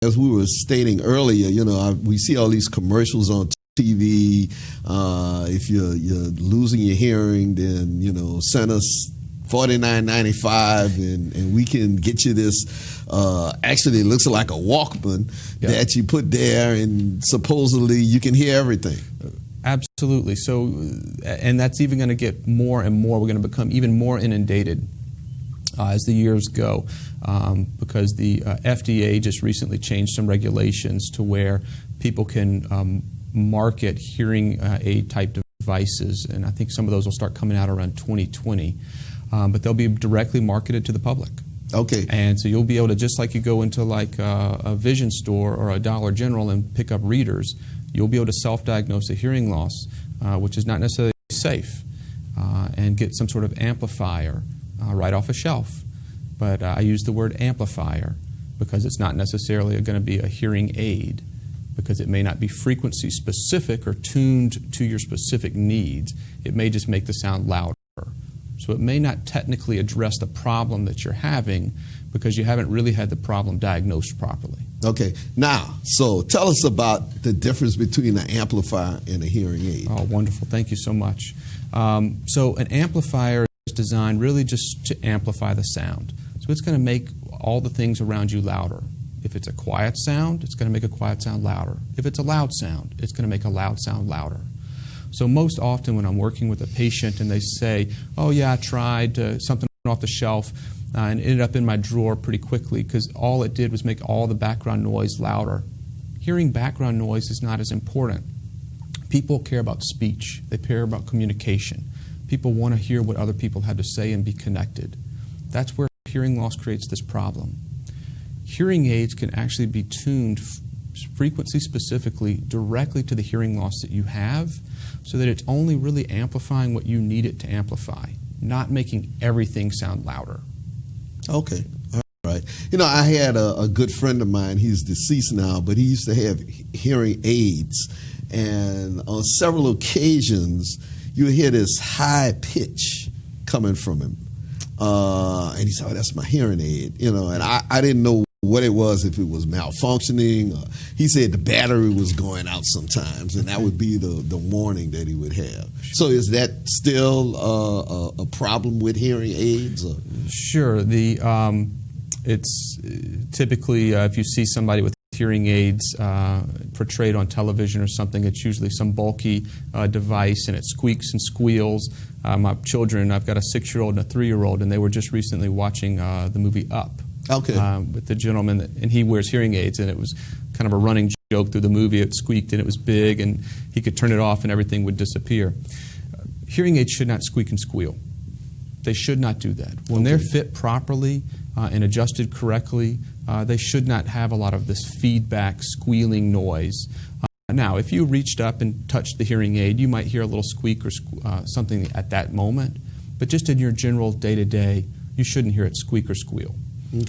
as we were stating earlier, we see all these commercials on TV. If you're losing your hearing, then send us $49.95 and we can get you this. Actually, it looks like a Walkman that you put there, and supposedly you can hear everything. Absolutely. So, and that's even going to get more and more. We're going to become even more inundated as the years go, because the FDA just recently changed some regulations to where people can market hearing aid type devices, and I think some of those will start coming out around 2020, but they'll be directly marketed to the public. Okay. And so you'll be able to, just like you go into like a vision store or a Dollar General and pick up readers, you'll be able to self-diagnose a hearing loss, which is not necessarily safe, and get some sort of amplifier right off a shelf. But I use the word amplifier because it's not necessarily going to be a hearing aid, because it may not be frequency specific or tuned to your specific needs. It may just make the sound louder. So it may not technically address the problem that you're having because you haven't really had the problem diagnosed properly. Okay. Now, so tell us about the difference between an amplifier and a hearing aid. Oh, wonderful. Thank you so much. So an amplifier is designed really just to amplify the sound. So it's going to make all the things around you louder. If it's a quiet sound, it's going to make a quiet sound louder. If it's a loud sound, it's going to make a loud sound louder. So most often when I'm working with a patient and they say, oh yeah, I tried something off the shelf and it ended up in my drawer pretty quickly because all it did was make all the background noise louder. Hearing background noise is not as important. People care about speech. They care about communication. People want to hear what other people have to say and be connected. That's where hearing loss creates this problem. Hearing aids can actually be tuned frequency specifically directly to the hearing loss that you have, so that it's only really amplifying what you need it to amplify, not making everything sound louder. Okay. All right. I had a good friend of mine. He's deceased now, but he used to have hearing aids. And on several occasions, you would hear this high pitch coming from him. And he said, oh, that's my hearing aid. And I didn't know what it was, if it was malfunctioning. He said the battery was going out sometimes, and that would be the warning that he would have. So is that still a problem with hearing aids? Or? Sure. It's typically, if you see somebody with hearing aids portrayed on television or something, it's usually some bulky device, and it squeaks and squeals. My children, I've got a 6-year-old and a 3-year-old, and they were just recently watching the movie Up. Okay. With the gentleman, and he wears hearing aids, and it was kind of a running joke through the movie. It squeaked, and it was big, and he could turn it off, and everything would disappear. Hearing aids should not squeak and squeal. They should not do that. When they're fit properly and adjusted correctly, they should not have a lot of this feedback, squealing noise. Now, if you reached up and touched the hearing aid, you might hear a little squeak or something at that moment, but just in your general day-to-day, you shouldn't hear it squeak or squeal.